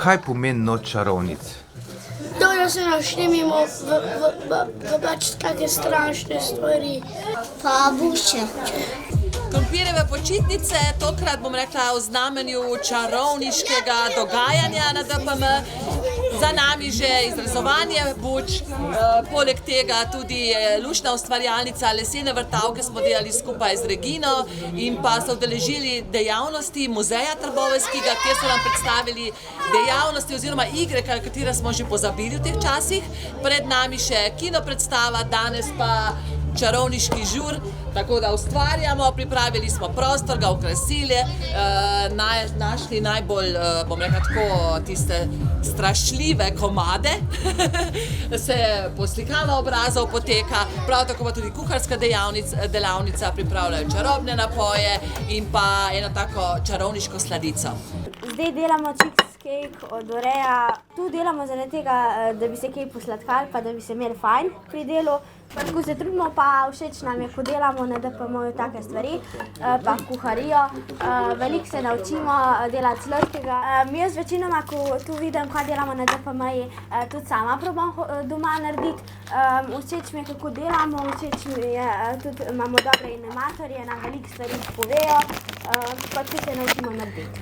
Kaj pomeni noč čarovnic? To, da se naštemimo v pač take strašne stvari. Pa buše. Krompirjeve počitnice, tokrat bom rekla v znamenju čarovniškega dogajanja na DPM. Za nami že izrezovanje buč, poleg tega tudi luštna ustvarjalnica lesene vrtavke smo delali skupaj z Regino in pa so udeležili dejavnosti muzeja trboveljskega, kjer so nam predstavili dejavnosti oziroma igre, katere smo že pozabili v teh časih. Pred nami še kino predstava, danes pa čarovniški žur, tako da ustvarjamo, pripravili smo prostor, ga okrasili, našli najbolj, bom rekla tako, tiste strašljive komade, se poslikava obrazov poteka, prav tako pa tudi kuharska delavnica, pripravljajo čarobne napoje in pa eno tako čarovniško sladico. Zdaj delamo cheesecake od Oreja. Tu delamo zaradi tega, da bi se kaj posladkali, pa da bi se imeli fajn pri delu. Ko se trudimo, pa všeč nam je, ko delamo na DPM-ju take stvari, pa kuharijo. Veliko se naučimo delati sladkega. Jaz večinoma, ko tu vidim, kaj delamo na DPM-ji, tudi sama probam doma narediti. Všeč mi je, kako delamo, všeč mi je, tudi imamo dobre animatorje, nam veliko stvari povejo, pa tudi se naučimo narediti.